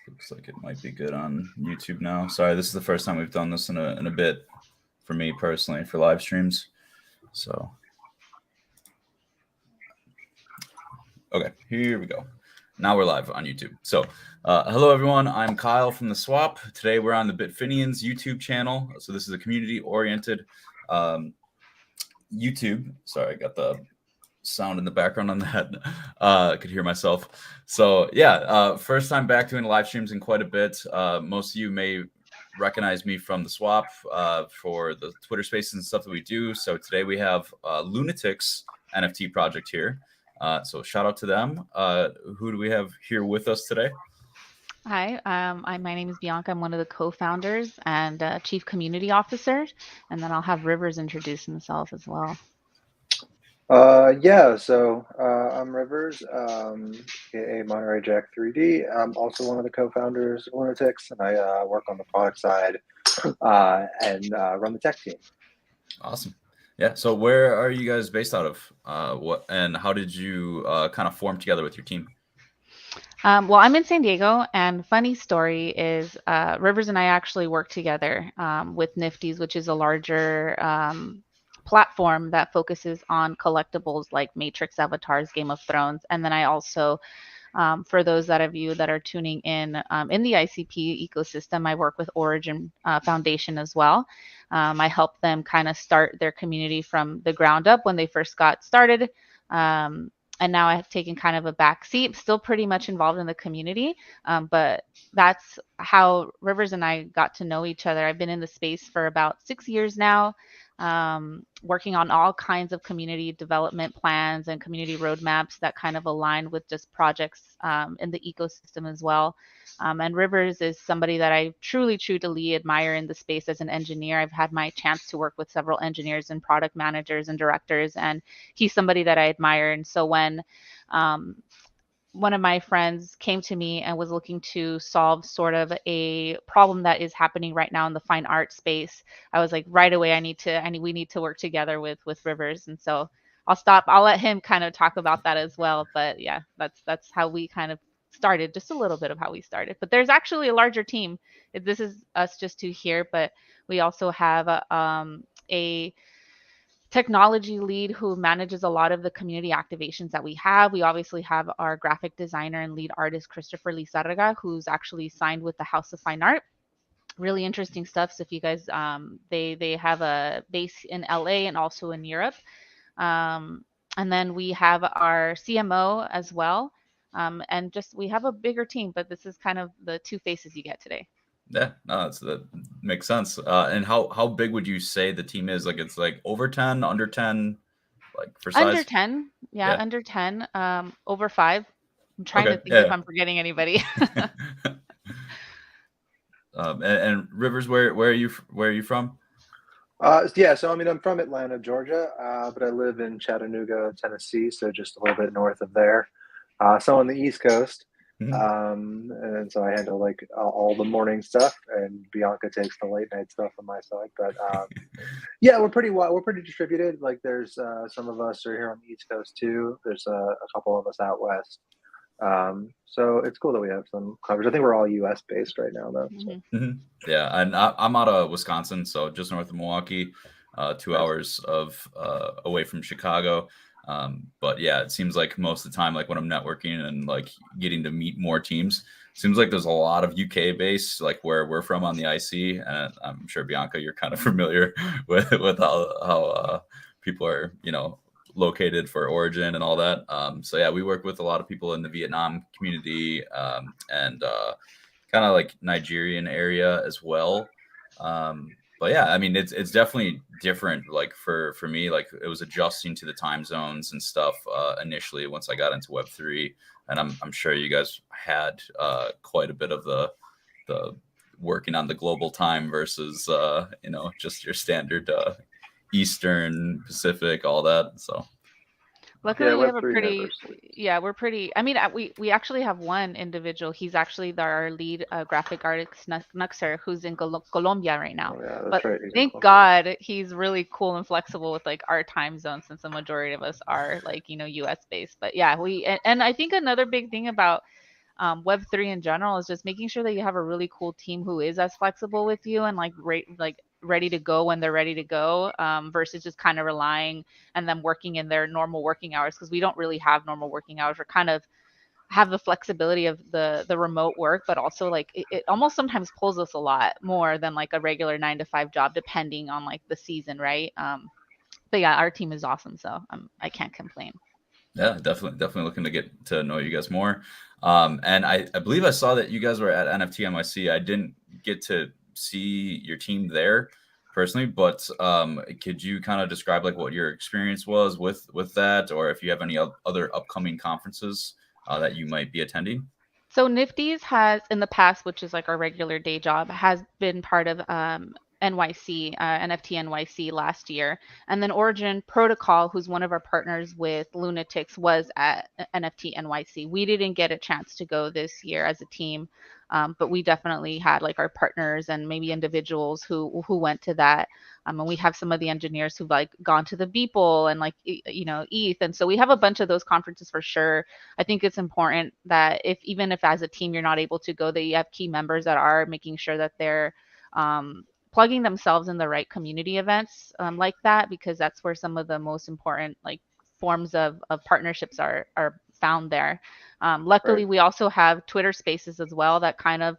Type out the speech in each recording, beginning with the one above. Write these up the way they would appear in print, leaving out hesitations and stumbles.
Looks like it might be good on YouTube now. Sorry, this is the first time we've done this in a bit for me personally for live streams. So, okay, here we go. Now we're live on YouTube. So, hello everyone. I'm Kyle from the Swop. Today we're on the Bitfinians YouTube channel. So this is a community-oriented YouTube. Sorry, I got the sound in the background on that. I could hear myself. So yeah, first time back doing live streams in quite a bit. Most of you may recognize me from the Swop for the Twitter Spaces and stuff that we do. So today we have Lunatics NFT project here. So shout out to them. Who do we have here with us today? Hi, my name is Bianca. I'm one of the co-founders and chief community officer. And then I'll have Rivers introduce himself as well. I'm Rivers, aka Monterey Jack 3D. I'm also one of the co-founders of Lunatics, and I work on the product side and run the tech team. Awesome. Yeah. So where are you guys based out of? What and how did you kind of form together with your team? Well, I'm in San Diego, and funny story is Rivers and I actually work together with Nifty's, which is a larger platform that focuses on collectibles like Matrix avatars, Game of Thrones. And then I also, for those of you that are tuning in the ICP ecosystem, I work with Origin Foundation as well. I help them kind of start their community from the ground up when they first got started. And now I have taken kind of a back seat, still pretty much involved in the community. But that's how Rivers and I got to know each other. I've been in the space for about 6 years now, working on all kinds of community development plans and community roadmaps that kind of align with just projects in the ecosystem as well. And Rivers is somebody that I truly admire in the space as an engineer. I've had my chance to work with several engineers and product managers and directors, and he's somebody that I admire. And so when one of my friends came to me and was looking to solve sort of a problem that is happening right now in the fine art space, I was like, right away, we need to work together with Rivers. And so I'll let him kind of talk about that as well. But yeah, that's how we kind of started, just a little bit of how we started. But there's actually a larger team. This is us just two here, but we also have a technology lead who manages a lot of the community activations that we have. We obviously have our graphic designer and lead artist, Christopher Lizarraga, who's actually signed with the House of Fine Art. Really interesting stuff. So if you guys, they have a base in LA and also in Europe. And then we have our CMO as well. And just we have a bigger team, but this is kind of the two faces you get today. Yeah, no, that makes sense. And how big would you say the team is? Like it's like over 10, under 10, like for size? Under 10, yeah. Under 10, over 5. I'm trying to think if I'm forgetting anybody. And Rivers, where are you from? So I'm from Atlanta, Georgia, but I live in Chattanooga, Tennessee, so just a little bit north of there. So on the East Coast. And so I handle like all the morning stuff, and Bianca takes the late night stuff on my side. But yeah, we're pretty distributed. Like there's some of us are here on the East Coast too. There's a couple of us out west. So it's cool that we have some coverage. I think we're all US based right now though. So. Yeah, and I'm out of Wisconsin, so just north of Milwaukee, 2 hours away from Chicago. But yeah, it seems like most of the time, like when I'm networking and like getting to meet more teams, seems like there's a lot of UK based, like where we're from on the IC. And I'm sure Bianca, you're kind of familiar with how people are, located for Origin and all that. So yeah, we work with a lot of people in the Vietnam community and kind of like Nigerian area as well. But yeah, I mean, it's definitely different. Like for me, like it was adjusting to the time zones and stuff initially once I got into Web3, and I'm sure you guys had quite a bit of the working on the global time versus just your standard Eastern, Pacific, all that. So Luckily, Yeah, we have a Web3 pretty, members. yeah, we're pretty. I mean, we actually have one individual. He's actually our lead graphic artist, Nuxer, who's in Colombia right now. Oh yeah, that's But right. He's in thank Colombia. God he's really cool and flexible with like our time zone, since the majority of us are like, US based. But yeah, and I think another big thing about Web3 in general is just making sure that you have a really cool team who is as flexible with you and like ready to go when they're ready to go, versus just kind of relying and them working in their normal working hours, because we don't really have normal working hours. We're kind of have the flexibility of the remote work, but also like it almost sometimes pulls us a lot more than like a regular 9 to 5 job, depending on like the season, right? But yeah, our team is awesome, so I can't complain. Yeah, definitely looking to get to know you guys more. And I believe I saw that you guys were at NFT NYC. I didn't get to see your team there personally, but could you kind of describe like what your experience was with that, or if you have any other upcoming conferences that you might be attending? So Nifty's has in the past, which is like our regular day job, has been part of NYC, NFT NYC last year. And then Origin Protocol, who's one of our partners with Lunatics, was at NFT NYC. We didn't get a chance to go this year as a team, but we definitely had like our partners and maybe individuals who went to that. And we have some of the engineers who've like gone to the Beeple and like ETH, and so we have a bunch of those conferences for sure. I think it's important that even if as a team you're not able to go, that you have key members that are making sure that they're plugging themselves in the right community events, like that, because that's where some of the most important like forms of partnerships are found there. Right. Luckily, we also have Twitter Spaces as well that kind of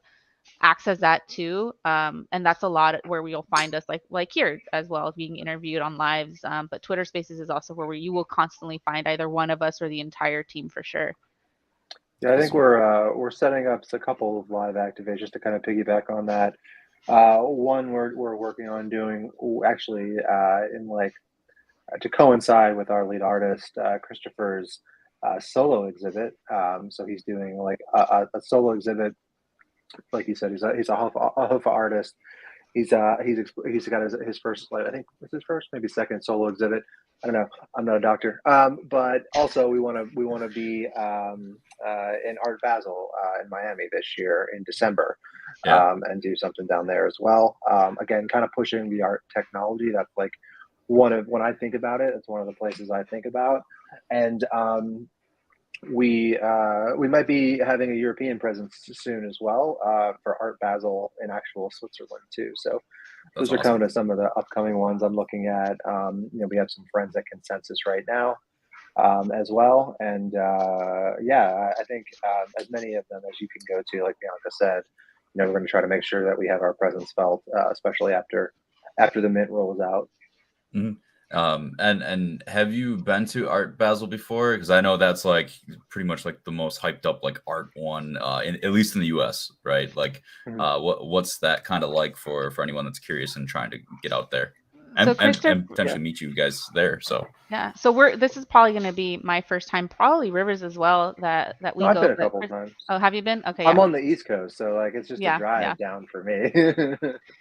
acts as that too, and that's a lot where you'll find us like here as well, being interviewed on lives. But Twitter Spaces is also where you will constantly find either one of us or the entire team for sure. Yeah, I think Awesome. we're setting up a couple of live activations to kind of piggyback on that. One we're working on doing actually in like to coincide with our lead artist Christopher's solo exhibit. So he's doing like a solo exhibit, like you said. He's a Hofa artist. He's got his first, like, I think it's his first, maybe second solo exhibit. I don't know. I'm not a doctor. But also we want to be in Art Basel in Miami this year in December, Yeah. and do something down there as well. Again, kind of pushing the art technology. That's like one of when I think about it. It's one of the places I think about, and we might be having a European presence soon as well, for Art Basel in actual Switzerland too. So That's those are kind awesome. of some of the upcoming ones I'm looking at. We have some friends at Consensus right now, as well, and yeah, I think as many of them as you can go to, like Bianca said, we're going to try to make sure that we have our presence felt, especially after the mint rolls out. Mhm. And have you been to Art Basel before? Because I know that's like pretty much like the most hyped up like art one, at least in the U.S., right? Like, Mhm. what's that kind of like for anyone that's curious and trying to get out there So and Christopher, Yeah. potentially meet you guys there? So yeah. So this is probably going to be my first time, probably Rivers as well, that No, we I've go. been a But couple of times. oh, have you been? Okay, I'm yeah, on the East Coast, so like it's just a yeah, yeah. drive down for me.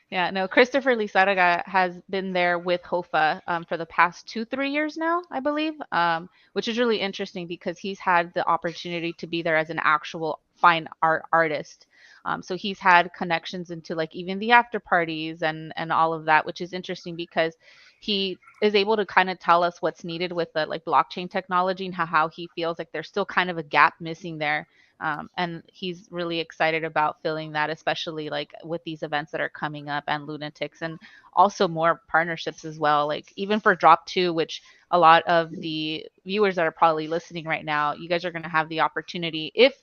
Yeah, no, Christopher Lizarraga has been there with Hofa for the past 2, 3 years now, I believe, which is really interesting because he's had the opportunity to be there as an actual fine art artist. So he's had connections into like even the after parties and all of that, which is interesting because he is able to kind of tell us what's needed with the like blockchain technology and how he feels like there's still kind of a gap missing there, and he's really excited about filling that, especially like with these events that are coming up and Lunatics and also more partnerships as well. Like even for Drop 2, which a lot of the viewers that are probably listening right now, you guys are going to have the opportunity, if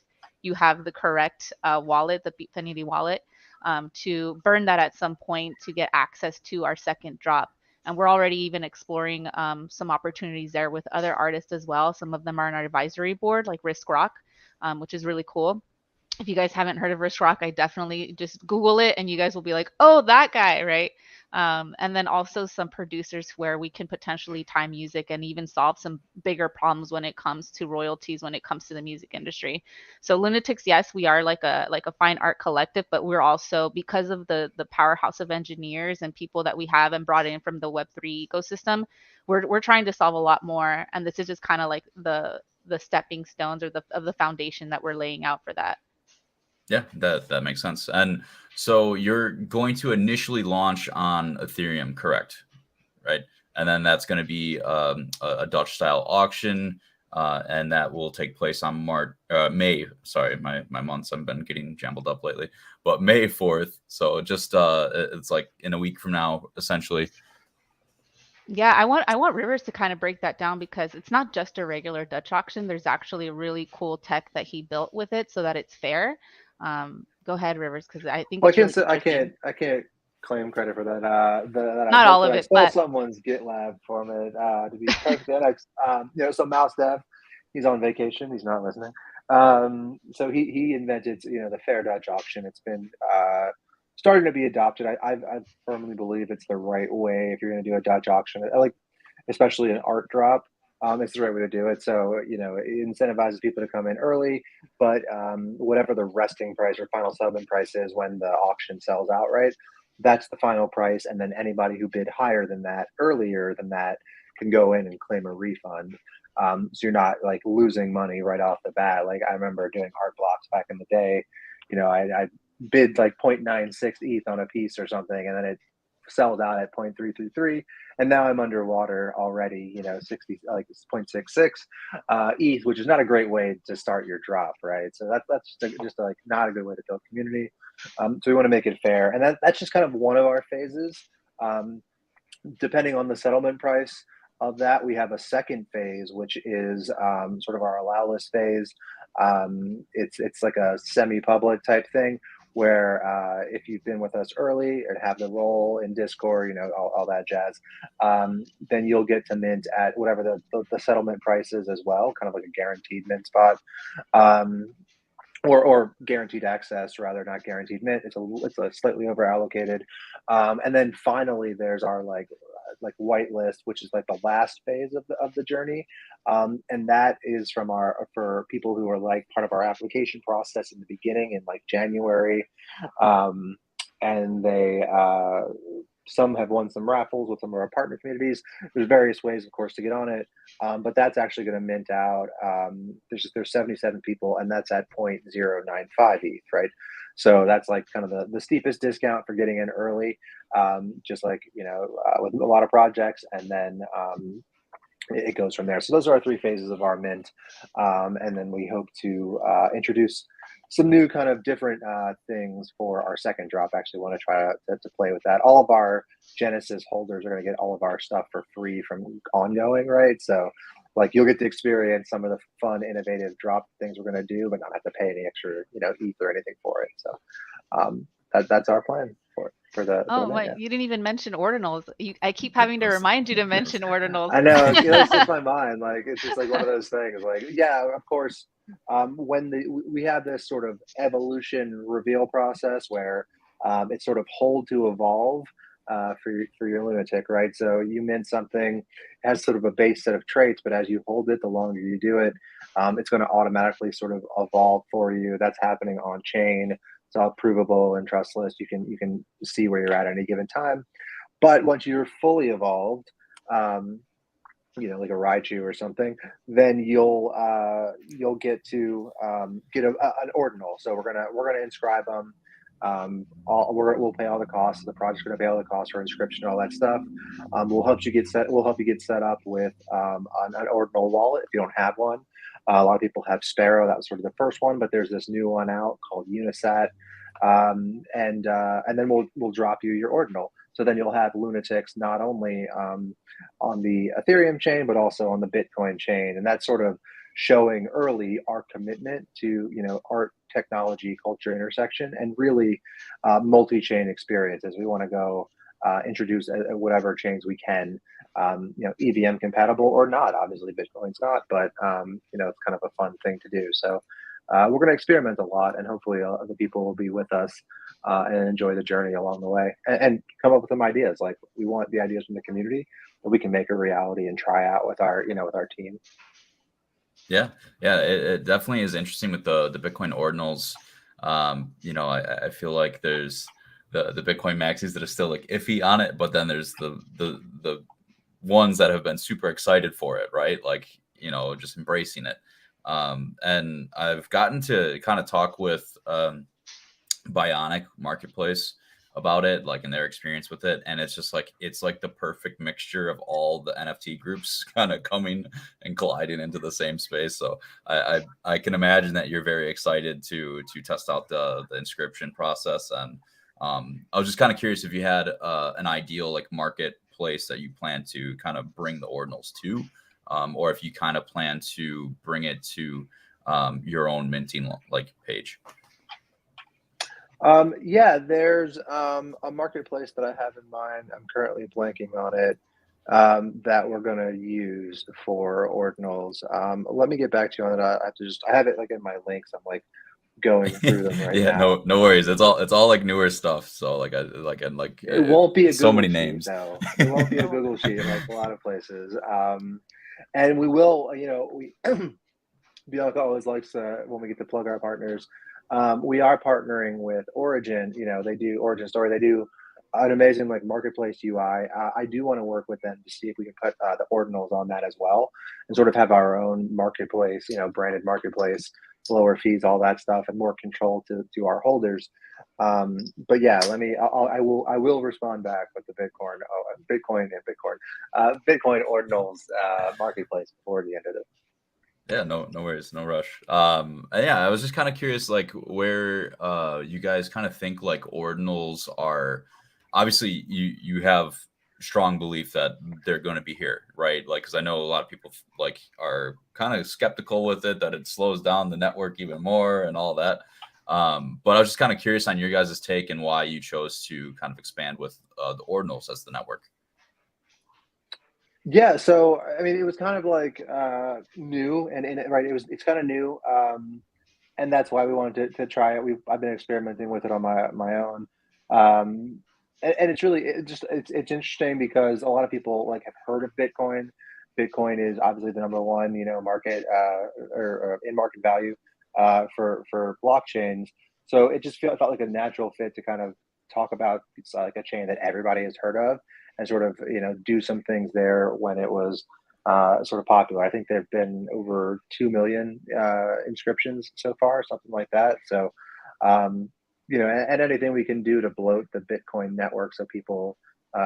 you have the correct wallet, the Bitfinity wallet, to burn that at some point to get access to our second drop. And we're already even exploring some opportunities there with other artists as well. Some of them are on our advisory board, like Risk Rock, which is really cool. If you guys haven't heard of Risk Rock, I definitely just Google it and you guys will be like, oh, that guy, right? And then also some producers where we can potentially tie music and even solve some bigger problems when it comes to royalties, when it comes to the music industry. So Lunatics, yes, we are like a fine art collective, but we're also, because of the powerhouse of engineers and people that we have and brought in from the Web3 ecosystem, we're trying to solve a lot more. And this is just kind of like the stepping stones or the foundation that we're laying out for that. Yeah, that makes sense. And so you're going to initially launch on Ethereum, correct? Right, and then that's going to be a Dutch style auction, and that will take place on May. Sorry, my months, I've been getting jumbled up lately, but May 4th. So just it's like in a week from now, essentially. Yeah, I want Rivers to kind of break that down because it's not just a regular Dutch auction. There's actually a really cool tech that he built with it so that it's fair. Go ahead, Rivers, because I think Well, it's really interesting. I can't claim credit for that. That I Not built all it. of I it, stole but someone's GitLab from it. To be perfectly honest, so Mouse Dev, he's on vacation. He's not listening. So he invented, the fair Dutch auction. It's been starting to be adopted. I firmly believe it's the right way if you're going to do a Dutch auction. I like, especially an art drop. It's the right way to do it. So, it incentivizes people to come in early, but whatever the resting price or final settlement price is when the auction sells outright, that's the final price. And then anybody who bid higher than that, earlier than that, can go in and claim a refund. So you're not like losing money right off the bat. Like I remember doing art blocks back in the day. I bid like 0.96 ETH on a piece or something, and then it sells out at 0.333, and now I'm underwater already, 60, like 0.66 ETH, which is not a great way to start your drop, right? So that's just like not a good way to build community. So we want to make it fair, and that's just kind of one of our phases. Depending on the settlement price of that, we have a second phase, which is sort of our allow list phase. It's like a semi-public type thing where if you've been with us early and have the role in Discord, all that jazz, then you'll get to mint at whatever the settlement price is as well, kind of like a guaranteed mint spot. Or guaranteed access, rather, not guaranteed mint. It's a slightly over allocated, and then finally there's our like whitelist, which is like the last phase of the journey, and that is for people who are like part of our application process in the beginning in like January, and they some have won some raffles with some of our partner communities. There's various ways, of course, to get on it, but that's actually going to mint out. There's 77 people, and that's at 0.095 ETH, right? So that's like kind of the steepest discount for getting in early, just like with a lot of projects, and then it goes from there. So those are our three phases of our mint, and then we hope to introduce some new kind of different things for our second drop. Actually want to try to play with that. All of our Genesis holders are going to get all of our stuff for free from ongoing, right? So like you'll get to experience some of the fun, innovative drop things we're going to do, but not have to pay any extra, ETH or anything for it. So that's our plan for the. oh, Yeah. you didn't even mention ordinals. I keep having to remind you to mention ordinals. I know, it's just my mind. Like it's just like one of those things. Like, yeah, of course. When we have this sort of evolution reveal process where it's sort of hold to evolve for your lunatic, right? So you mint something, has sort of a base set of traits, but as you hold it, the longer you do it, it's going to automatically sort of evolve for you. That's happening on chain. It's all provable and trustless. You can see where you're at any given time. But once you're fully evolved, like a Raichu or something, then you'll get to get an ordinal. So we're gonna inscribe them. We'll pay all the costs. The project's gonna pay all the costs for inscription, all that stuff. We'll help you get set up with an ordinal wallet if you don't have one. A lot of people have Sparrow. That was sort of the first one, but there's this new one out called Unisat, and then we'll drop you your ordinal. So then you'll have Lunatics not only on the Ethereum chain, but also on the Bitcoin chain. And that's sort of showing early our commitment to, art, technology, culture intersection, and really multi-chain experiences. We want to go introduce whatever chains we can, EVM compatible or not. Obviously, Bitcoin's not, but, it's kind of a fun thing to do. So we're going to experiment a lot, and hopefully other people will be with us and enjoy the journey along the way, and come up with some ideas. Like we want the ideas from the community that we can make a reality and try out with our with our team. Yeah, yeah, it definitely is interesting with the Bitcoin ordinals. I feel like there's the Bitcoin maxis that are still like iffy on it, but then there's the ones that have been super excited for it, right? Like, just embracing it. And I've gotten to kind of talk with Bionic Marketplace about it, like in their experience with it, and it's like the perfect mixture of all the NFT groups kind of coming and colliding into the same space. So I can imagine that you're very excited to test out the inscription process. And I was just kind of curious if you had an ideal like marketplace that you plan to kind of bring the ordinals to, or if you kind of plan to bring it to your own minting like page. Yeah, there's a marketplace that I have in mind. I'm currently blanking on it, that we're going to use for ordinals. Let me get back to you on it. I have it like in my links. I'm like going through them right Yeah, now. no worries. It's all like newer stuff. So It won't be a so Google many sheet names. though. It won't be a Google sheet like a lot of places. And we will, we Bianca always likes when we get to plug our partners. We are partnering with Origin. They do Origin Story. They do an amazing like marketplace UI. I do want to work with them to see if we can put the ordinals on that as well, and sort of have our own marketplace, branded marketplace, lower fees, all that stuff, and more control to our holders. But yeah, I will respond back with the Bitcoin ordinals marketplace before the end of it. Yeah, no worries, no rush. Yeah, I was just kind of curious, like where you guys kind of think like ordinals are. Obviously, you have strong belief that they're going to be here, right? Like, because I know a lot of people like are kind of skeptical with it that it slows down the network even more and all that. But I was just kind of curious on your guys' take and why you chose to kind of expand with the ordinals as the network. Yeah, so I mean, it was kind of like new, and right, it's kind of new, and that's why we wanted to try it. I've been experimenting with it on my own, and it's really it's interesting because a lot of people like have heard of Bitcoin. Bitcoin is obviously the number one, market or in market value for blockchains. So it just felt like a natural fit to kind of talk about it's like a chain that everybody has heard of and sort of do some things there when it was sort of popular. I think there have been over 2 million inscriptions so far, something like that. So, and anything we can do to bloat the Bitcoin network so people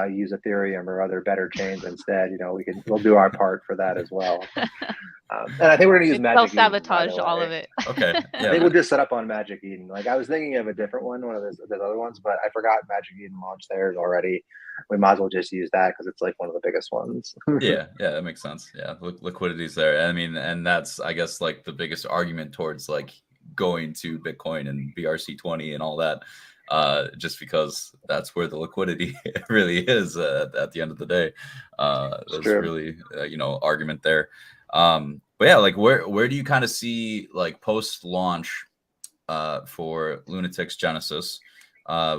use Ethereum or other better chains instead, we'll do our part for that as well. And I think we're going to use Magic Eden, by Self-sabotage the all way. of it. Okay, I yeah, think we'll just set up on Magic Eden. Like I was thinking of a different one of those other ones, but I forgot Magic Eden launched theirs already. We might as well just use that because it's like one of the biggest ones. yeah, that makes sense. Yeah, liquidity's there. I mean, and that's I guess like the biggest argument towards like going to Bitcoin and BRC20 and all that, just because that's where the liquidity really is at the end of the day. There's True. really argument there. But yeah, like where do you kind of see like post launch for Lunatics Genesis?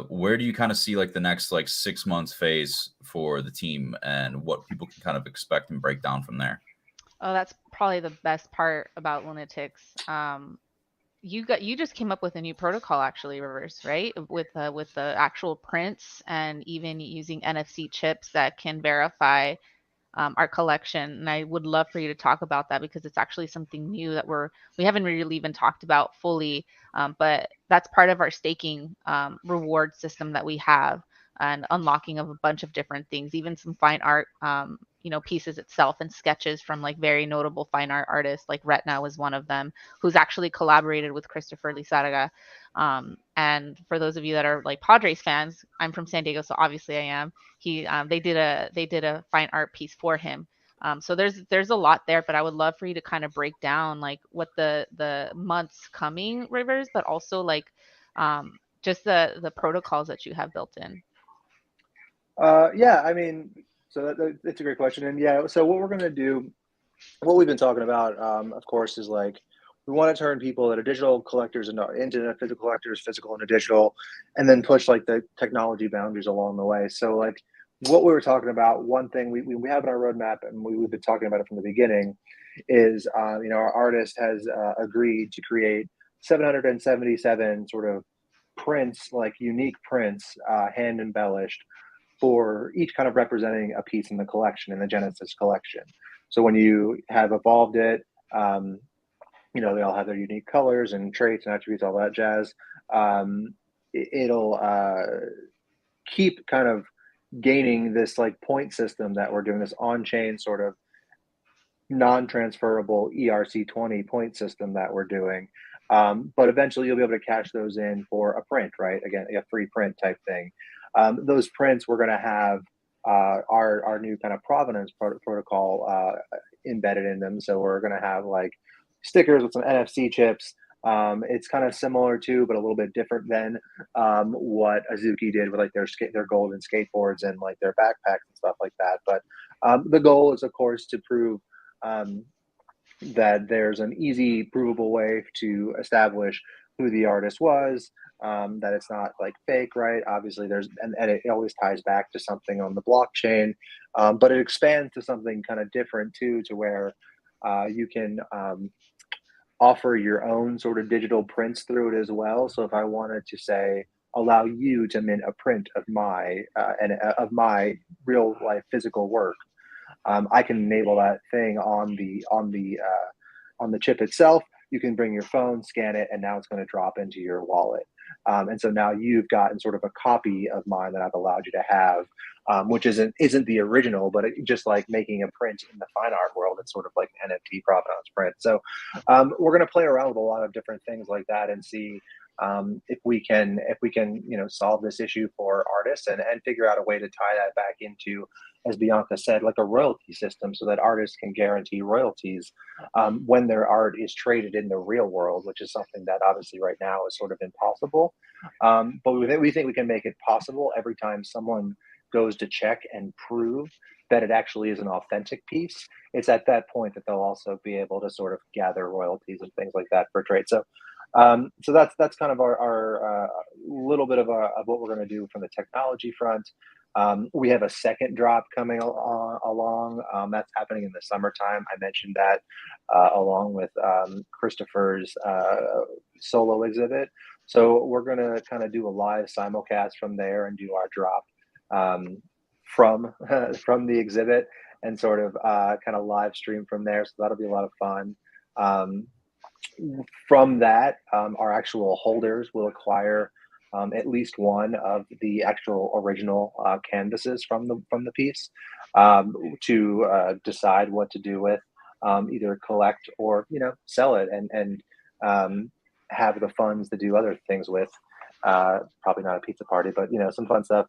Where do you kind of see like the next like 6 months phase for the team and what people can kind of expect and break down from there? Oh, that's probably the best part about Lunatics. You just came up with a new protocol actually, Rivers, right? With the actual prints and even using NFC chips that can verify our collection. And I would love for you to talk about that because it's actually something new that we haven't really even talked about fully. But that's part of our staking reward system that we have and unlocking of a bunch of different things, even some fine art, pieces itself and sketches from like very notable fine art artists. Like Retna was one of them, who's actually collaborated with Christopher Lizarraga. And for those of you that are like Padres fans, I'm from San Diego, so obviously I am. They did a fine art piece for him. So there's a lot there, but I would love for you to kind of break down like what the months coming, Rivers, but also like just the protocols that you have built in. Yeah, I mean, so that's a great question. And yeah, so what we're going to do, what we've been talking about, of course, is like we want to turn people that are digital collectors into physical collectors, physical into digital, and then push like the technology boundaries along the way. So like what we were talking about, one thing we have in our roadmap, and we've been talking about it from the beginning, is our artist has agreed to create 777 sort of prints, like unique prints, hand embellished, for each kind of representing a piece in the collection, in the Genesis collection. So when you have evolved it, they all have their unique colors and traits and attributes, all that jazz. It'll keep kind of gaining this like point system that we're doing, this on-chain sort of non-transferable ERC20 point system that we're doing. But eventually you'll be able to cash those in for a print, right? Again, a free print type thing. Those prints, we're going to have our new kind of provenance protocol embedded in them. So we're going to have like stickers with some NFC chips. It's kind of similar to, but a little bit different than what Azuki did with like their golden skateboards and like their backpacks and stuff like that. But the goal is, of course, to prove that there's an easy, provable way to establish who the artist was, that it's not like fake, right? Obviously, and it always ties back to something on the blockchain, but it expands to something kind of different too, to where you can offer your own sort of digital prints through it as well. So if I wanted to say, allow you to mint a print of my real life physical work, I can enable that thing on the chip itself. You can bring your phone, scan it, and now it's going to drop into your wallet. And so now you've gotten sort of a copy of mine that I've allowed you to have, which isn't the original, but just like making a print in the fine art world, it's sort of like an NFT provenance print. So we're going to play around with a lot of different things like that and see if we can solve this issue for artists and figure out a way to tie that back into, as Bianca said, like a royalty system, so that artists can guarantee royalties when their art is traded in the real world, which is something that obviously right now is sort of impossible. But we think we can make it possible every time someone goes to check and prove that it actually is an authentic piece. It's at that point that they'll also be able to sort of gather royalties and things like that for trade. So that's kind of our little bit of what we're going to do from the technology front. We have a second drop coming along. That's happening in the summertime. I mentioned that along with Christopher's solo exhibit. So we're going to kind of do a live simulcast from there and do our drop from the exhibit and sort of kind of live stream from there. So that'll be a lot of fun. From that, our actual holders will acquire at least one of the actual original canvases from the piece to decide what to do with, either collect or sell it and have the funds to do other things with. Probably not a pizza party, but some fun stuff.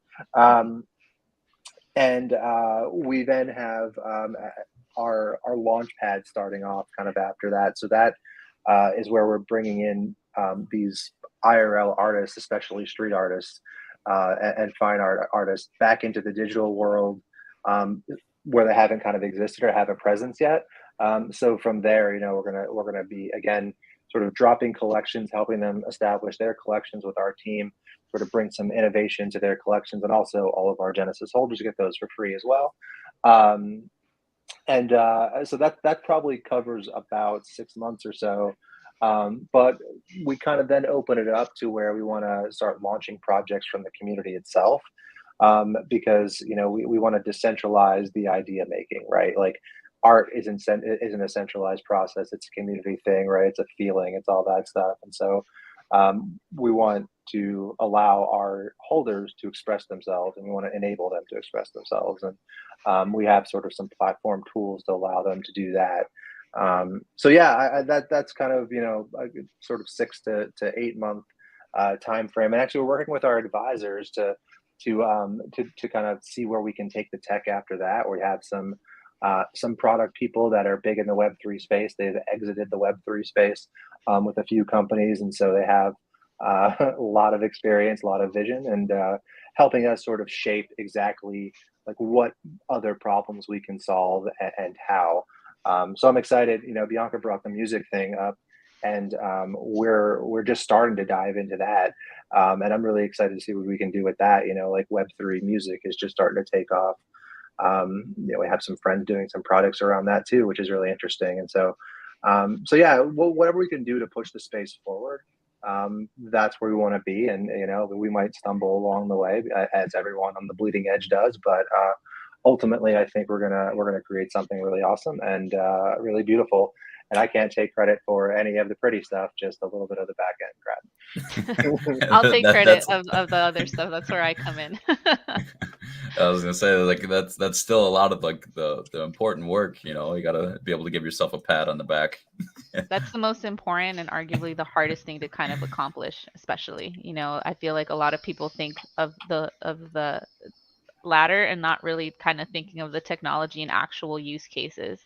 And we then have our launch pad starting off kind of after that. So that is where we're bringing in these IRL artists, especially street artists and fine art artists, back into the digital world where they haven't kind of existed or have a presence yet. So from there, we're gonna be again sort of dropping collections, helping them establish their collections with our team, sort of bring some innovation to their collections, and also all of our Genesis holders get those for free as well. So that probably covers about 6 months or so. But we kind of then open it up to where we want to start launching projects from the community itself, because we want to decentralize the idea making, right? Like art isn't a centralized process; it's a community thing, right? It's a feeling, it's all that stuff, and so we want to allow our holders to express themselves, and we want to enable them to express themselves, and we have sort of some platform tools to allow them to do that. So yeah, that's kind of a sort of 6 to 8 month time frame, and actually we're working with our advisors to kind of see where we can take the tech after that. We have some product people that are big in the Web3 space. They've exited the Web3 space with a few companies, and so they have a lot of experience, a lot of vision, and helping us sort of shape exactly like what other problems we can solve and how. So I'm excited. Bianca brought the music thing up, and we're just starting to dive into that. And I'm really excited to see what we can do with that. Like Web3 music is just starting to take off. We have some friends doing some projects around that too, which is really interesting. And so yeah, whatever we can do to push the space forward, that's where we want to be. And we might stumble along the way, as everyone on the bleeding edge does. But ultimately, I think we're gonna create something really awesome and really beautiful. And I can't take credit for any of the pretty stuff, just a little bit of the back end crap. I'll take credit of the other stuff. That's where I come in. I was gonna say, like, that's still a lot of like the important work. You gotta be able to give yourself a pat on the back. That's the most important and arguably the hardest thing to kind of accomplish, especially. I feel like a lot of people think of the latter and not really kind of thinking of the technology and actual use cases.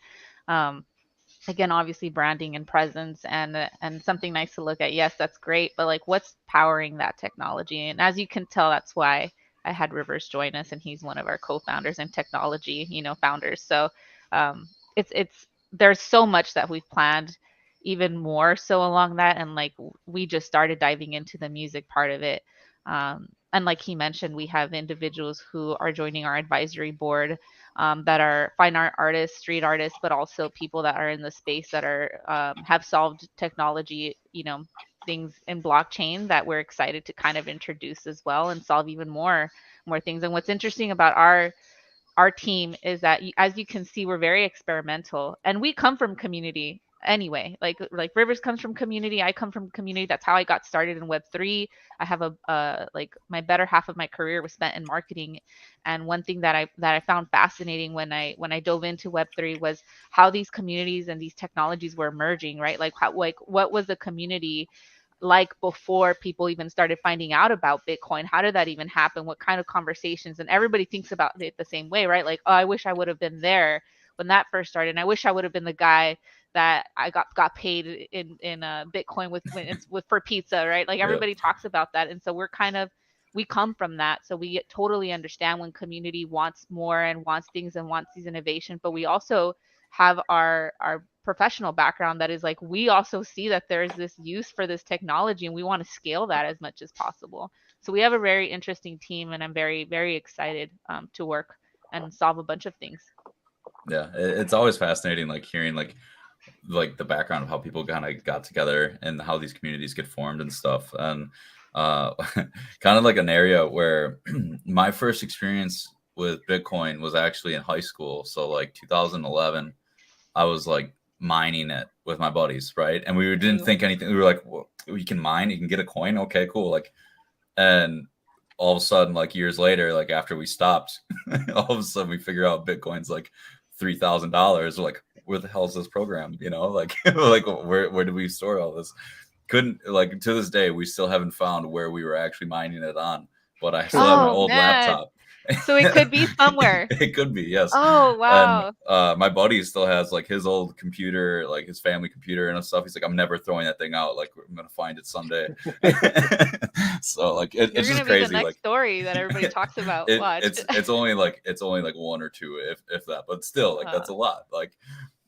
Again, obviously branding and presence and something nice to look at. Yes, that's great, but like what's powering that technology? And as you can tell, that's why I had Rivers join us, and he's one of our co-founders and technology, founders. So it's there's so much that we've planned, even more so along that, and like we just started diving into the music part of it. And like he mentioned, we have individuals who are joining our advisory board, that are fine art artists, street artists, but also people that are in the space that are have solved technology, things in blockchain that we're excited to kind of introduce as well and solve even more things. And what's interesting about our team is that, as you can see, we're very experimental, and we come from community anyway. Like Rivers comes from community, I come from community. That's how I got started in Web3. I have like my better half of my career was spent in marketing, and one thing that I found fascinating when I dove into Web3 was how these communities and these technologies were emerging, right? Like what was the community like before people even started finding out about Bitcoin? How did that even happen? What kind of conversations? And everybody thinks about it the same way, right? Like, oh, I wish I would have been there when that first started. And I wish I would have been the guy that I got paid in Bitcoin with for pizza, right? Like everybody talks about that. And so we come from that. So we totally understand when community wants more and wants things and wants these innovation, but we also have our professional background that is like, we also see that there's this use for this technology and we want to scale that as much as possible. So we have a very interesting team, and I'm very, very excited to work and solve a bunch of things. Yeah, it's always fascinating, like hearing like the background of how people kind of got together and how these communities get formed and stuff. And kind of like an area where my first experience with Bitcoin was actually in high school. So like 2011, I was like mining it with my buddies, right? And we didn't think anything. We were like, well, you can mine, you can get a coin. Okay, cool. Like, and all of a sudden, like years later, like after we stopped, all of a sudden we figure out Bitcoin's like $3,000. Like, where the hell is this program? Like, like where do we store all this? Couldn't, like, to this day, we still haven't found where we were actually mining it on. But I still have my old laptop. So it could be somewhere. It could be, yes. Oh, wow. And my buddy still has like his old computer, like his family computer and stuff. He's like, I'm never throwing that thing out. Like, I'm gonna find it someday. So like it's just crazy. The next like story that everybody talks about. It's only like one or two, if that, but still, like that's a lot. Like,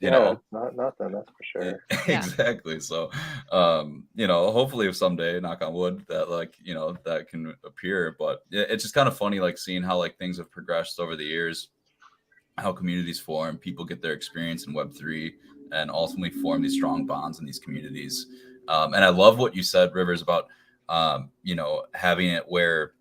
not nothing, that's for sure. Exactly. So hopefully if someday, knock on wood, that like that can appear. But it's just kind of funny, like seeing how like things have progressed over the years, how communities form, people get their experience in Web3 and ultimately form these strong bonds in these communities. And I love what you said, Rivers, about having it where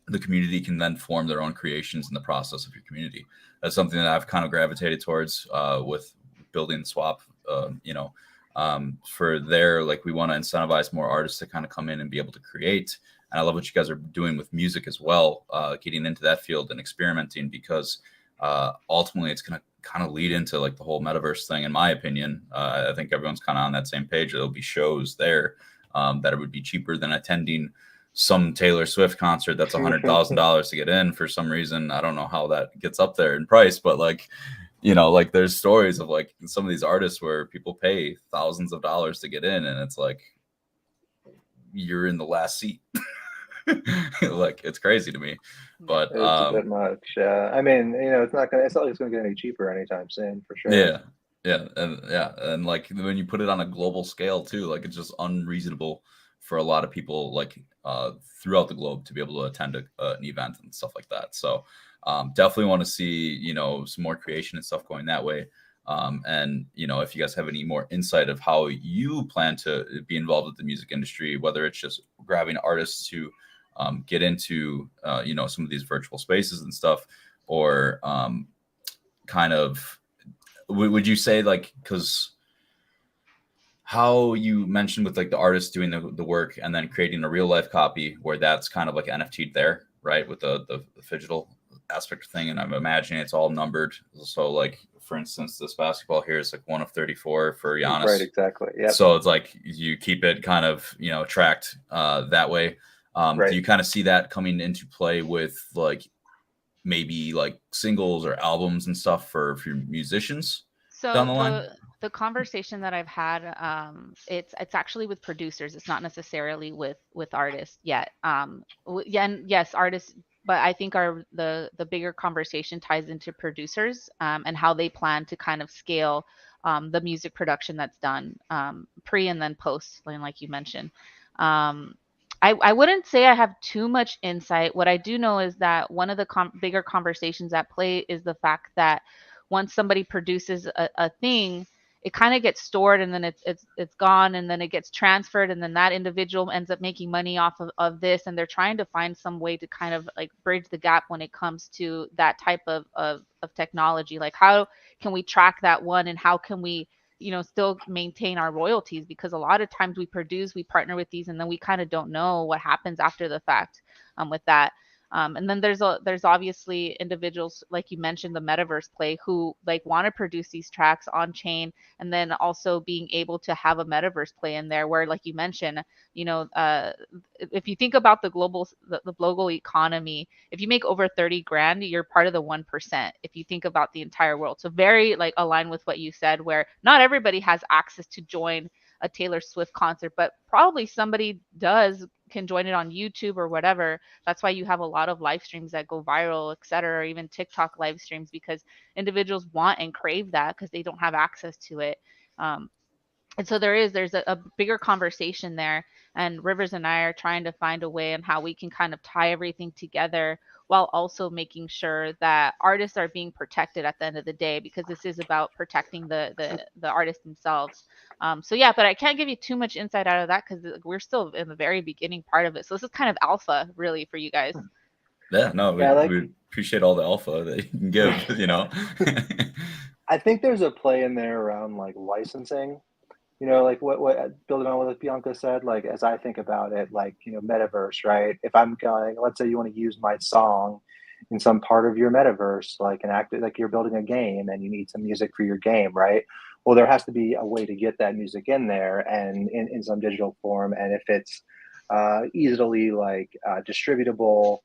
the community can then form their own creations in the process of your community. That's something that I've kind of gravitated towards with building Swop. For there, like, we want to incentivize more artists to kind of come in and be able to create. And I love what you guys are doing with music as well, getting into that field and experimenting, because ultimately it's going to kind of lead into like the whole metaverse thing, in my opinion. I think everyone's kind of on that same page. There'll be shows there that it would be cheaper than attending some Taylor Swift concert that's $100,000 to get in for some reason. I don't know how that gets up there in price, but like, like there's stories of like some of these artists where people pay thousands of dollars to get in, and it's like you're in the last seat. Like, it's crazy to me, but it's a bit much. I mean, it's not like it's gonna get any cheaper anytime soon, for sure. Yeah. And like when you put it on a global scale too, like it's just unreasonable for a lot of people like throughout the globe to be able to attend an event and stuff like that. So definitely want to see some more creation and stuff going that way. And if you guys have any more insight of how you plan to be involved with the music industry, whether it's just grabbing artists to get into some of these virtual spaces and stuff, or kind of would you say, like, because how you mentioned with like the artist doing the work and then creating a real life copy where that's kind of like NFT there, right? With the digital aspect of thing. And I'm imagining it's all numbered. So like, for instance, this basketball here is like 1 of 34 for Giannis. Right, exactly. Yeah. So it's like you keep it kind of, tracked that way. Right. Do you kind of see that coming into play with like maybe like singles or albums and stuff for musicians down the line? The conversation that I've had, it's actually with producers. It's not necessarily with artists yet. Yeah, and yes, artists, but I think the bigger conversation ties into producers and how they plan to kind of scale the music production that's done pre and then post, like you mentioned. I wouldn't say I have too much insight. What I do know is that one of the bigger conversations at play is the fact that once somebody produces a thing, it kind of gets stored and then it's gone and then it gets transferred and then that individual ends up making money off of this, and they're trying to find some way to kind of like bridge the gap when it comes to that type of technology. Like how can we track that one, and how can we still maintain our royalties, because a lot of times we partner with these and then we kind of don't know what happens after the fact with that. And then there's obviously individuals, like you mentioned, the metaverse play, who like want to produce these tracks on chain, and then also being able to have a metaverse play in there where, like you mentioned, if you think about the global economy, if you make over 30 grand, you're part of the 1%. If you think about the entire world, so very like aligned with what you said, where not everybody has access to join a Taylor Swift concert, but probably somebody can join it on YouTube or whatever. That's why you have a lot of live streams that go viral, et cetera, or even TikTok live streams, because individuals want and crave that because they don't have access to it. And so there's a bigger conversation there, and Rivers and I are trying to find a way on how we can kind of tie everything together while also making sure that artists are being protected at the end of the day, because this is about protecting the artists themselves. So yeah, but I can't give you too much insight out of that because we're still in the very beginning part of it. So this is kind of alpha really for you guys. Yeah, no, we appreciate all the alpha that you can give, I think there's a play in there around like licensing. Like what building on what Bianca said, like as I think about it, like, metaverse, right? If I'm going, let's say you want to use my song in some part of your metaverse, like an act, like you're building a game and you need some music for your game, right? Well, there has to be a way to get that music in there and in some digital form. And if it's easily like distributable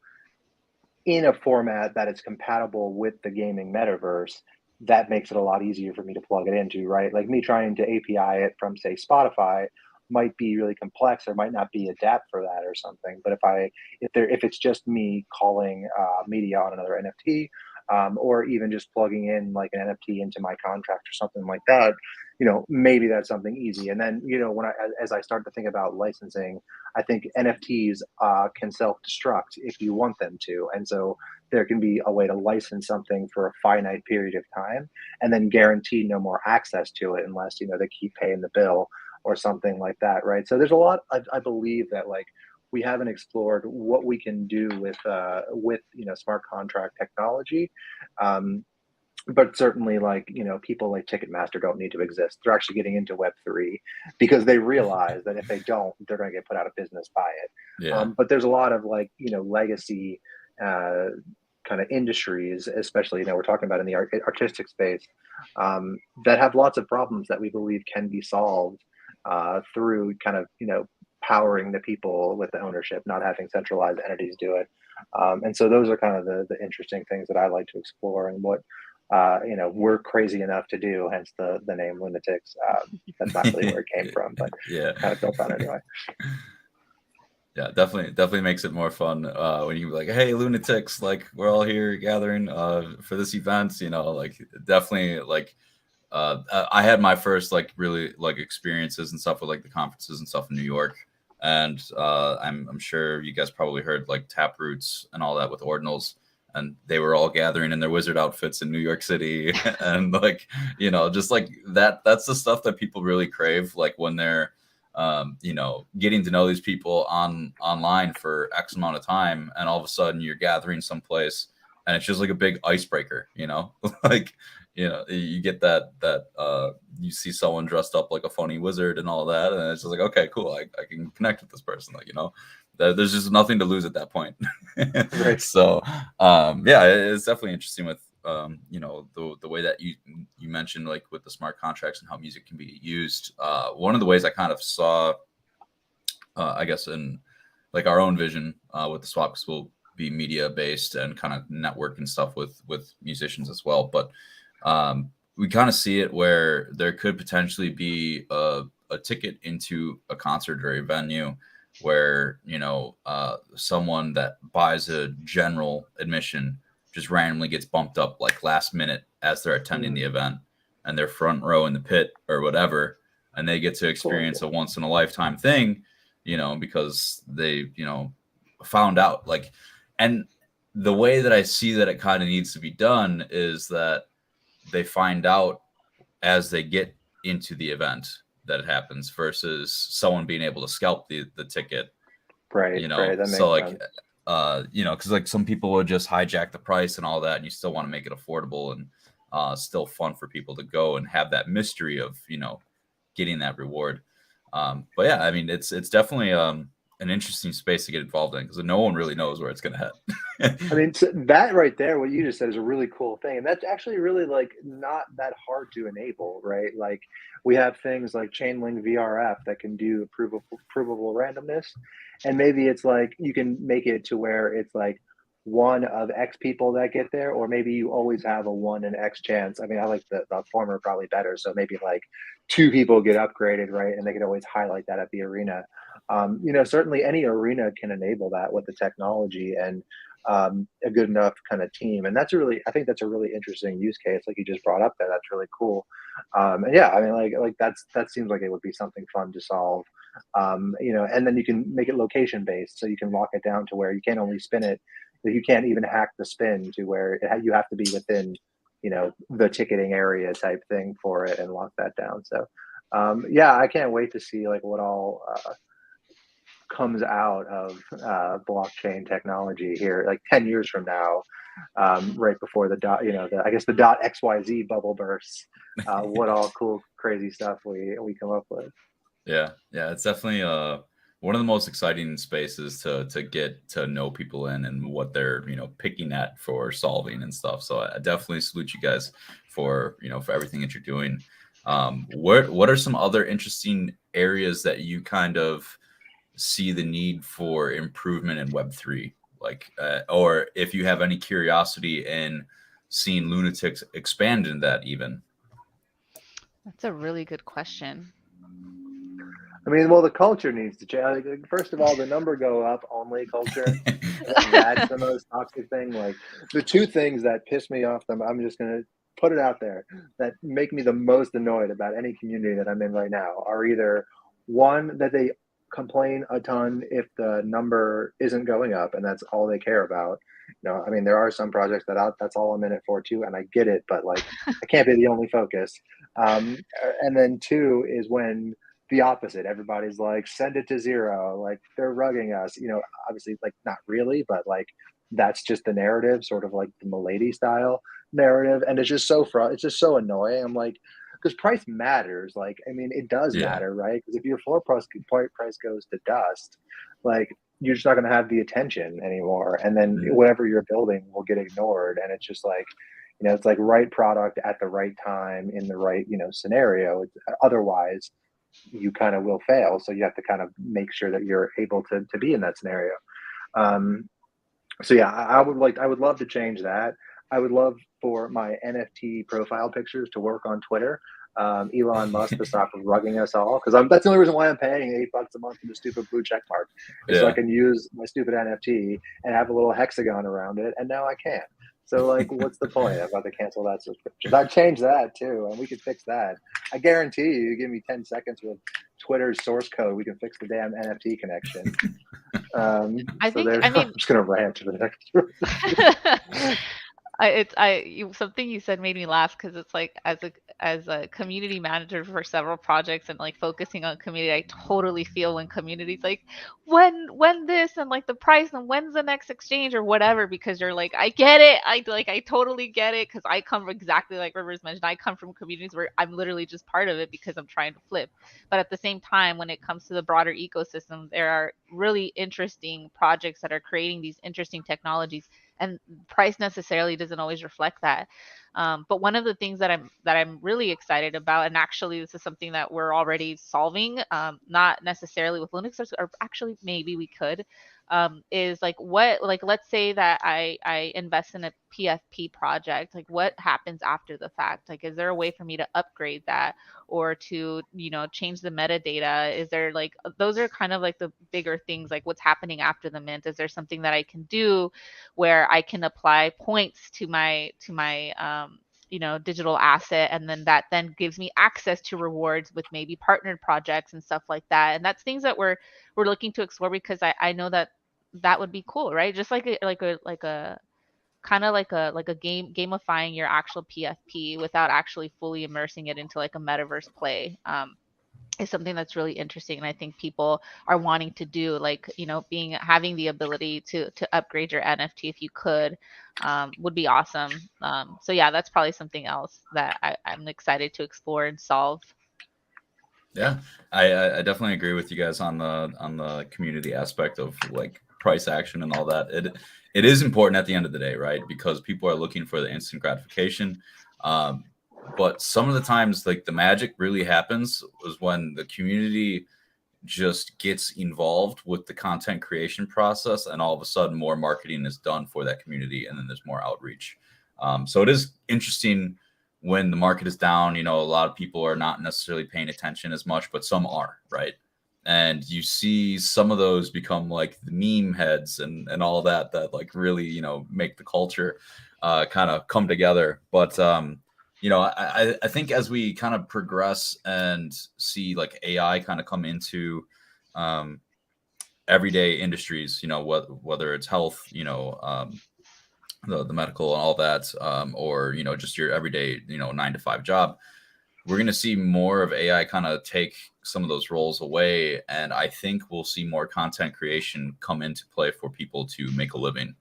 in a format that is compatible with the gaming metaverse, that makes it a lot easier for me to plug it into, right? Like me trying to API it from, say, Spotify might be really complex. There might not be a DApp for that or something. But if it's just me calling media on another NFT, or even just plugging in like an NFT into my contract or something like that, maybe that's something easy. And then, as I start to think about licensing, I think NFTs can self-destruct if you want them to. And so there can be a way to license something for a finite period of time and then guarantee no more access to it unless, they keep paying the bill or something like that, right? So there's a lot, I believe that like we haven't explored what we can do with smart contract technology. But certainly, like, people like Ticketmaster don't need to exist. They're actually getting into Web3 because they realize that if they don't, they're going to get put out of business by it. Yeah. But there's a lot of like, legacy kind of industries, especially, we're talking about in the artistic space, that have lots of problems that we believe can be solved through kind of, powering the people with the ownership, not having centralized entities do it. And so those are kind of the interesting things that I like to explore and what, we're crazy enough to do, hence the name Lunatics. That's not really where it came from, but yeah, kind of built on it anyway. Yeah, definitely makes it more fun when you be like, hey, Lunatics, like we're all here gathering for this event, like definitely like I had my first like really like experiences and stuff with like the conferences and stuff in New York, and I'm sure you guys probably heard like Taproots and all that with Ordinals, and they were all gathering in their wizard outfits in New York City, and like just like that's the stuff that people really crave, like when they're getting to know these people online for X amount of time, and all of a sudden you're gathering someplace, and it's just like a big icebreaker, like you get that you see someone dressed up like a funny wizard and all that, and it's just like, okay, cool, I can connect with this person, like there's just nothing to lose at that point. Right. So yeah, it's definitely interesting with the way that you mentioned, like with the smart contracts and how music can be used. One of the ways I kind of saw, I guess, in like our own vision with the Swop, because we'll be media based and kind of network and stuff with musicians as well, but we kind of see it where there could potentially be a ticket into a concert or a venue where someone that buys a general admission just randomly gets bumped up like last minute as they're attending the event, and they're front row in the pit or whatever, and they get to experience a once in a lifetime thing, because they found out, like. And the way that I see that it kind of needs to be done is that they find out as they get into the event that it happens, versus someone being able to scalp the ticket. Right. Right. That So makes like, sense. because like some people would just hijack the price and all that, and you still want to make it affordable and still fun for people to go and have that mystery of, getting that reward. But yeah, I mean, it's definitely an interesting space to get involved in, because no one really knows where it's going to head. I mean, so that right there, what you just said is a really cool thing. And that's actually really like not that hard to enable, right? Like we have things like Chainlink VRF that can do provable randomness. And maybe it's like you can make it to where it's like one of X people that get there, or maybe you always have a 1 in X chance. I mean, I like the former probably better. So maybe like 2 people get upgraded, right? And they can always highlight that at the arena. Certainly any arena can enable that with the technology and a good enough kind of team. And I think that's a really interesting use case, like you just brought up there. That's really cool. And yeah, I mean, like that seems like it would be something fun to solve. And then you can make it location based, so you can lock it down to where you can't only spin it, that you can't even hack the spin to where you have to be within, the ticketing area type thing for it, and lock that down. So yeah, I can't wait to see like what all comes out of blockchain technology here, like 10 years from now, right before the dot, I guess the dot XYZ bubble bursts. What all cool, crazy stuff we come up with. Yeah, it's definitely one of the most exciting spaces to get to know people in, and what they're picking at for solving and stuff. So I definitely salute you guys for for everything that you're doing. What are some other interesting areas that you kind of see the need for improvement in Web3, like or if you have any curiosity in seeing Lunatics expand in that even? That's a really good question. I mean, well, the culture needs to change. Like, first of all, the number go up only culture. That's the most toxic thing. Like the 2 things that piss me off, I'm just gonna put it out there, that make me the most annoyed about any community that I'm in right now, are either one, that they complain a ton if the number isn't going up, and that's all they care about. I mean, there are some projects that's all I'm in it for too, and I get it, but like I can't be the only focus. And then 2 is when the opposite, everybody's like, send it to 0, like they're rugging us. Obviously, like not really, but like that's just the narrative, sort of like the Milady style narrative, and it's just it's just so annoying. I'm like, because price matters. Like, I mean, it does matter, right? Because if your floor price goes to dust, like you're just not going to have the attention anymore, and then whatever you're building will get ignored. And it's just like, it's like right product at the right time in the right scenario. Otherwise, you kind of will fail. So you have to kind of make sure that you're able to be in that scenario. So yeah, I would love to change that. I would love for my NFT profile pictures to work on Twitter. Elon Musk to stop rugging us all, because that's the only reason why I'm paying $8 a month for the stupid blue check mark, is so I can use my stupid NFT and have a little hexagon around it, and now I can't. So like, what's the point? I'm about to cancel that subscription. I changed that too, and we could fix that. I guarantee you give me 10 seconds with Twitter's source code, we can fix the damn NFT connection. I So think, there, I mean, I'm just gonna rant for the next. something you said made me laugh because it's like as a community manager for several projects and like focusing on community, I totally feel when communities like when this and like the price and when's the next exchange or whatever, because you're like, I get it, I totally get it, because I come from exactly like Rivers mentioned, I come from communities where I'm literally just part of it because I'm trying to flip. But at the same time, when it comes to the broader ecosystem, there are really interesting projects that are creating these interesting technologies, and price necessarily doesn't always reflect that. But one of the things that I'm really excited about, and actually this is something that we're already solving, not necessarily with Linux, or actually maybe we could, is like what, like let's say that I invest in a PFP project, like what happens after the fact? Like, is there a way for me to upgrade that, or to change the metadata? Is there like, those are kind of like the bigger things, like what's happening after the mint? Is there something that I can do where I can apply points to my digital asset, and then that then gives me access to rewards with maybe partnered projects and stuff like that? And that's things that we're looking to explore, because I know that that would be cool, right? Just like a kind of like a gamifying your actual PFP without actually fully immersing it into like a metaverse play. Is something that's really interesting, and I think people are wanting to do, like having the ability to upgrade your NFT if you could, would be awesome. So yeah, that's probably something else that I'm excited to explore and solve. Yeah, I definitely agree with you guys on the community aspect of like price action and all that. It is important at the end of the day, right? Because people are looking for the instant gratification. But some of the times, like the magic really happens was when the community just gets involved with the content creation process, and all of a sudden more marketing is done for that community, and then there's more outreach. So it is interesting when the market is down. A lot of people are not necessarily paying attention as much, but some are, right? And you see some of those become like the meme heads and all that like really make the culture kind of come together. But I think as we kind of progress and see like AI kind of come into everyday industries, whether it's health, the medical and all that, or just your everyday 9 to 5 job, we're going to see more of AI kind of take some of those roles away, and I think we'll see more content creation come into play for people to make a living.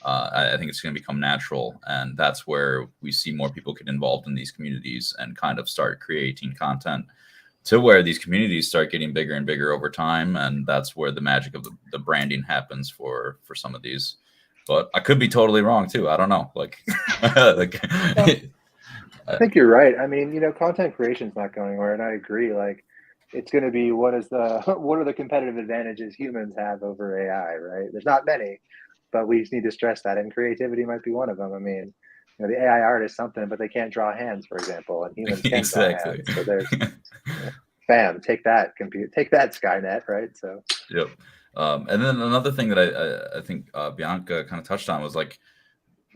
I think it's going to become natural, and that's where we see more people get involved in these communities and kind of start creating content to where these communities start getting bigger and bigger over time, and that's where the magic of the branding happens for some of these. But I could be totally wrong too. I don't know. Like, I think you're right. I mean, content creation is not going anywhere, and I agree. Like, it's going to be what are the competitive advantages humans have over AI, right? There's not many, but we just need to stress that, and creativity might be one of them. I mean, the AI art is something, but they can't draw hands, for example, and humans can draw exactly. hands. So there's, bam, take that, take that, Skynet, right? So. Yep. And then another thing that I think Bianca kind of touched on was like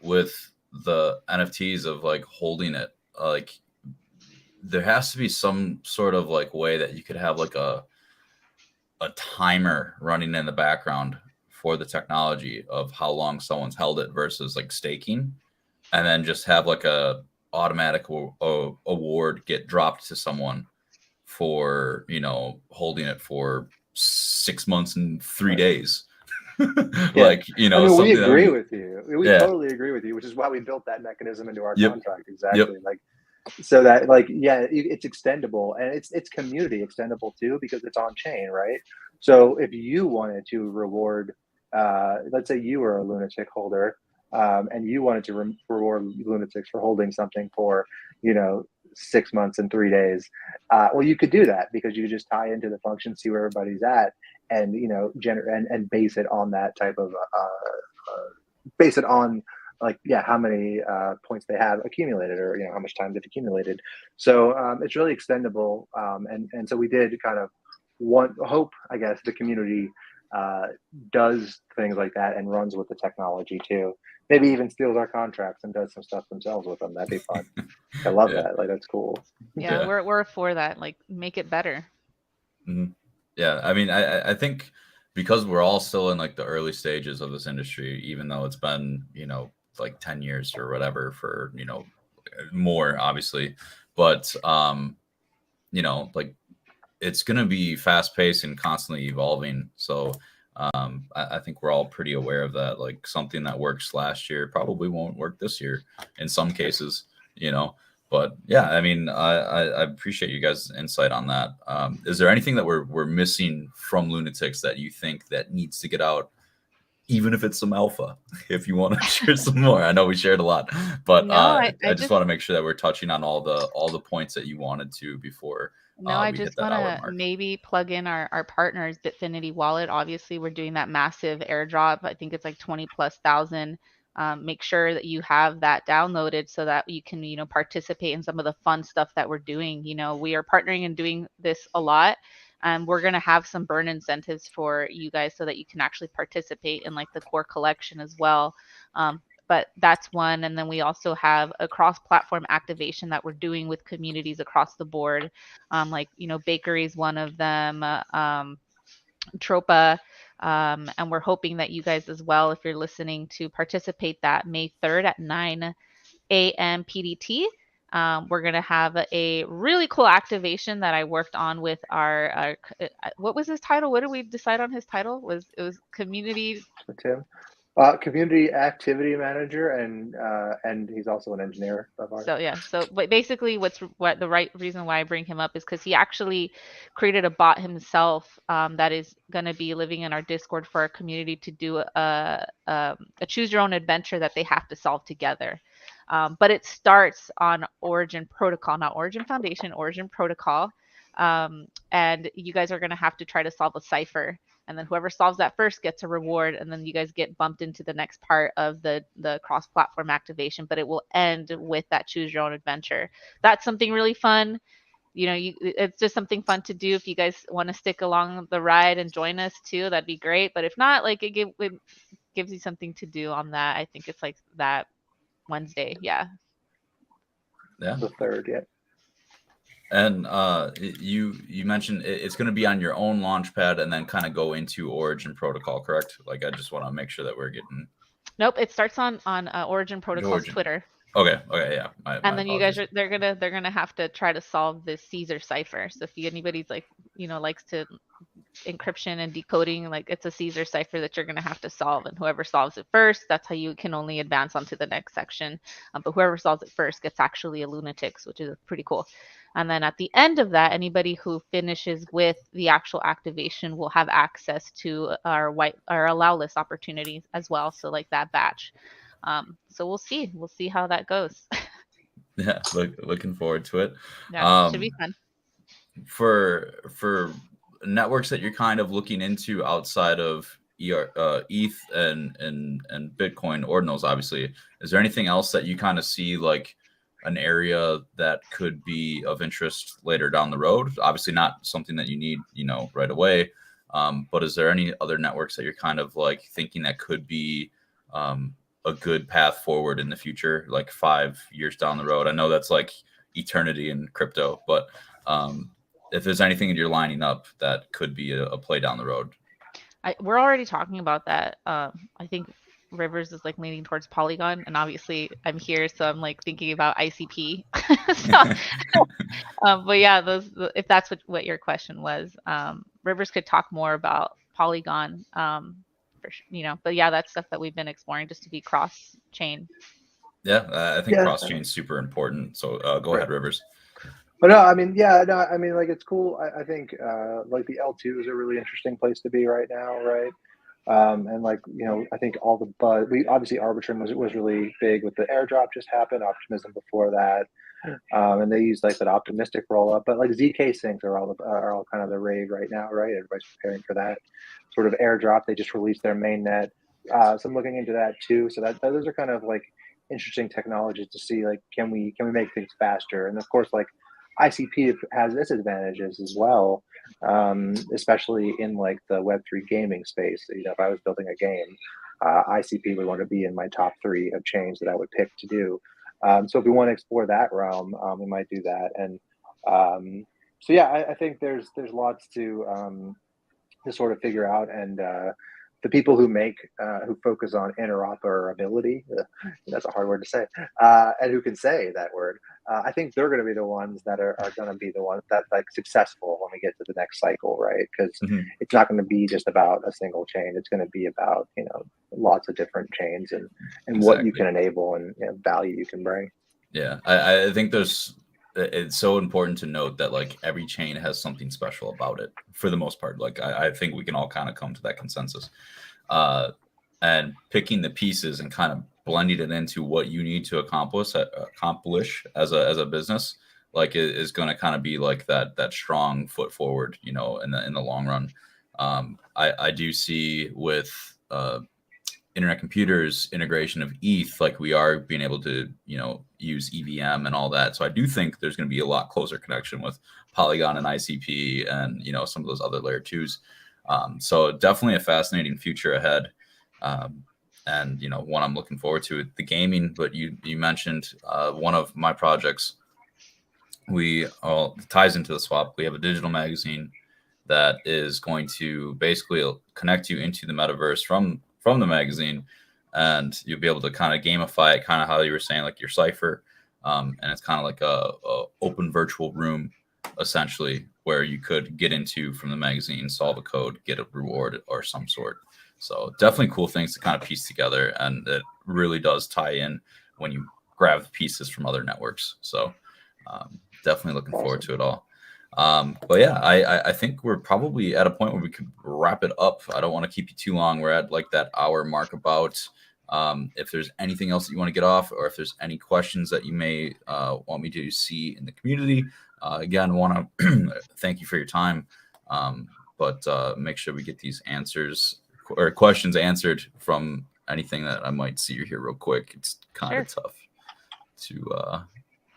with the NFTs of like holding it, like there has to be some sort of like way that you could have like a timer running in the background for the technology of how long someone's held it versus like staking, and then just have like a automatic award get dropped to someone for holding it for 6 months and 3 days. Like I mean, we agree be, with you. We totally agree with you, which is why we built that mechanism into our contract. Exactly. Like, so that like, yeah, it's extendable, and it's community extendable too, because it's on chain, right? So if you wanted to reward, let's say you were a lunatic holder, and you wanted to reward lunatics for holding something for 6 months and 3 days, well, you could do that, because you just tie into the function, see where everybody's at, and generate and base it on that type of base it on, like, yeah, how many points they have accumulated, or how much time they've accumulated. So it's really extendable, and so we did kind of hope, I guess, the community does things like that and runs with the technology too. Maybe even steals our contracts and does some stuff themselves with them. That'd be fun. I love that. Like, that's cool. Yeah, Yeah. we're for that. Like, make it better. Mhm. Yeah, I mean, I think because we're all still in like the early stages of this industry, even though it's been, like 10 years or whatever for, more obviously, but like it's going to be fast paced and constantly evolving. So I think we're all pretty aware of that. Like something that works last year probably won't work this year in some cases, But yeah, I mean, I appreciate you guys' insight on that. Is there anything that we're missing from Lunatics that you think that needs to get out, even if it's some alpha? If you want to share some more, I know we shared a lot, but No, I I just want to make sure that we're touching on all the points that you wanted to before No, I we hit just that want hour to mark. maybe plug in our partners, Bitfinity Wallet. Obviously, we're doing that massive airdrop. I think it's like 20 plus thousand. Make sure that you have that downloaded so that you can, participate in some of the fun stuff that we're doing. We are partnering and doing this a lot. We're going to have some burn incentives for you guys so that you can actually participate in like the core collection as well. But that's one. And then we also have a cross-platform activation that we're doing with communities across the board. Like, Bakery is one of them, Tropa. And we're hoping that you guys as well, if you're listening, to participate that May 3rd at 9 a.m. PDT. We're going to have a really cool activation that I worked on with our what was his title? What did we decide on his title? It was community. Tim, community activity manager, and he's also an engineer of ours. So yeah, but basically, what the right reason why I bring him up is because he actually created a bot himself that is going to be living in our Discord for our community to do a choose your own adventure that they have to solve together. But it starts on Origin Protocol, not Origin Foundation, Origin Protocol, and you guys are going to have to try to solve a cipher. And then whoever solves that first gets a reward, and then you guys get bumped into the next part of the cross-platform activation. But it will end with that choose your own adventure. That's something really fun. It's just something fun to do. If you guys want to stick along the ride and join us too, that'd be great. But if not, like it gives you something to do on that. I think it's like that Wednesday. Yeah. Yeah. The 3rd, yeah. And you mentioned it's going to be on your own launchpad and then kind of go into Origin Protocol, correct? Like I just want to make sure that we're getting. Nope, it starts on Origin Protocol's Twitter. Okay, yeah. And then you guys they're gonna have to try to solve this Caesar cipher. So if anybody's like likes to encryption and decoding, like it's a Caesar cipher that you're gonna have to solve, and whoever solves it first, that's how you can only advance onto the next section. But whoever solves it first gets actually a Lunatics, which is pretty cool. And then at the end of that, anybody who finishes with the actual activation will have access to our allow list opportunities as well. So like that batch. So we'll see how that goes. Yeah, looking forward to it. Yeah, should be fun. For networks that you're kind of looking into outside of ETH and Bitcoin, Ordinals, obviously, is there anything else that you kind of see like an area that could be of interest later down the road? Obviously not something that you need, right away. But is there any other networks that you're kind of like thinking that could be a good path forward in the future, like 5 years down the road? I know that's like eternity in crypto, but if there's anything that you're lining up that could be a play down the road. We're already talking about that. I think Rivers is like leaning towards Polygon, and obviously I'm here, so I'm like thinking about ICP. But yeah, if that's what your question was, Rivers could talk more about Polygon, for sure, But yeah, that's stuff that we've been exploring just to be cross chain. Yeah, I think cross chain is super important. So go ahead, Rivers. But no, I mean, yeah, no, I mean, like it's cool. I think like the L2 is a really interesting place to be right now, right? And like I think all the buzz. We obviously Arbitrum was really big with the airdrop just happened. Optimism before that, and they use like that optimistic roll up. But like ZK syncs are all kind of the rave right now, right? Everybody's preparing for that sort of airdrop. They just released their main net, so I'm looking into that too. So those are kind of like interesting technologies to see. Like, can we make things faster? And of course, like ICP has its advantages as well, especially in like the Web3 gaming space. You know, if I was building a game, ICP would want to be in my top 3 of chains that I would pick to do. So if we want to explore that realm, we might do that. And so yeah, I think there's lots to sort of figure out, and the people who focus on interoperability, that's a hard word to say, and who can say that word, I think they're going to be the ones that are going to be the ones that like successful when we get to the next cycle, right? Because it's not going to be just about a single chain. It's going to be about, you know, lots of different chains and what you can enable and, you know, value you can bring. Yeah, I think it's so important to note that like every chain has something special about it for the most part. Like I think we can all kind of come to that consensus, and picking the pieces and kind of blending it into what you need to accomplish as a business, like is going to kind of be like that strong foot forward, you know, in the long run. I do see with internet computers integration of ETH, like we are being able to, you know, use EVM and all that. So I do think there's going to be a lot closer connection with Polygon and ICP and, you know, some of those other layer 2s. So definitely a fascinating future ahead. And, you know, one I'm looking forward to, the gaming, but you mentioned one of my projects, ties into the Swop. We have a digital magazine that is going to basically connect you into the metaverse from the magazine, and you'll be able to kind of gamify it, kind of how you were saying, like your cipher, and it's kind of like a open virtual room essentially, where you could get into from the magazine, solve a code, get a reward or some sort. So definitely cool things to kind of piece together, and it really does tie in when you grab pieces from other networks. So definitely looking forward to it all. But yeah, I think we're probably at a point where we could wrap it up. I don't want to keep you too long. We're at like that hour mark about. If there's anything else that you want to get off, or if there's any questions that you may want me to see in the community, again, want to thank you for your time. But make sure we get these answers or questions answered from anything that I might see here real quick. It's kind of tough to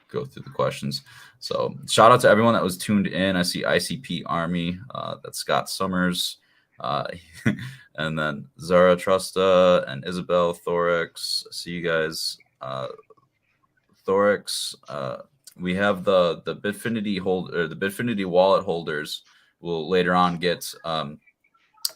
go through the questions. So shout out to everyone that was tuned in. I see ICP Army, that's Scott Summers, and then Zaratrusta and Isabel Thorax. See you guys. Thorax, we have the Bitfinity the Bitfinity wallet holders will later on get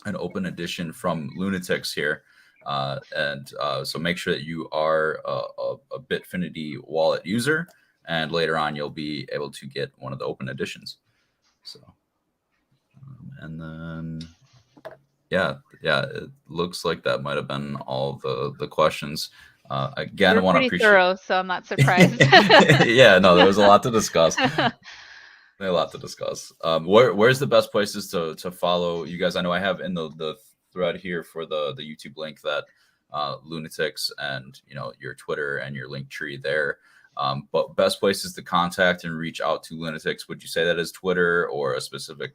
an open edition from Lunatics here. So make sure that you are a Bitfinity wallet user, and later on you'll be able to get one of the open editions. So, and then yeah, it looks like that might have been all the questions. Again, I want to appreciate. Thorough, so I'm not surprised. Yeah, no, there was a lot to discuss. A lot to discuss. Where's the best places to follow you guys? I know I have in the thread here for the YouTube link that Lunatics and, you know, your Twitter and your Linktree there. But best places to contact and reach out to Lunatics, would you say that is Twitter or a specific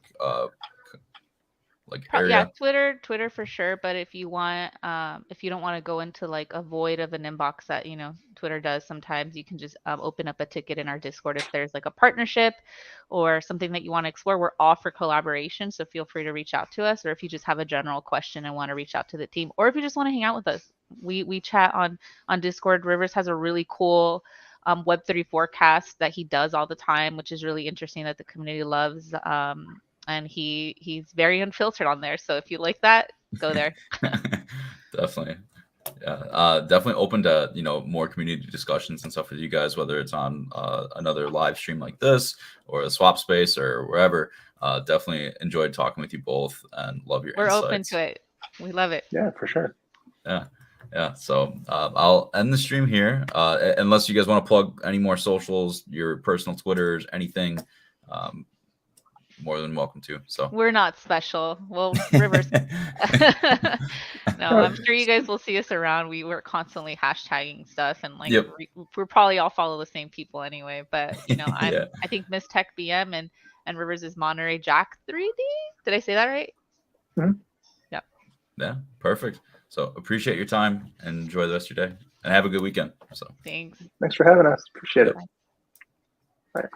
like area? Yeah, Twitter for sure. But if you want, if you don't want to go into like a void of an inbox that, you know, Twitter does sometimes, you can just open up a ticket in our Discord if there's like a partnership or something that you want to explore. We're all for collaboration, so feel free to reach out to us. Or if you just have a general question and want to reach out to the team, or if you just want to hang out with us, we chat on Discord. Rivers has a really cool Web3 forecast that he does all the time, which is really interesting, that the community loves. And he's very unfiltered on there. So if you like that, go there. Definitely. Yeah, definitely open to, you know, more community discussions and stuff with you guys, whether it's on another live stream like this or a swap space or wherever. Definitely enjoyed talking with you both and love your insights. We're open to it. We love it. Yeah, for sure. Yeah. So I'll end the stream here, unless you guys want to plug any more socials, your personal Twitters, anything. More than welcome to. So we're not special. Well, Rivers. No, I'm sure you guys will see us around. We're constantly hashtagging stuff, and like we're probably all follow the same people anyway. But you know, I think Miss Tech BM and Rivers is Monterey Jack 3D. Did I say that right? Mm-hmm. Yeah, perfect. So appreciate your time and enjoy the rest of your day, and have a good weekend. So thanks for having us. Appreciate it. Bye. Bye.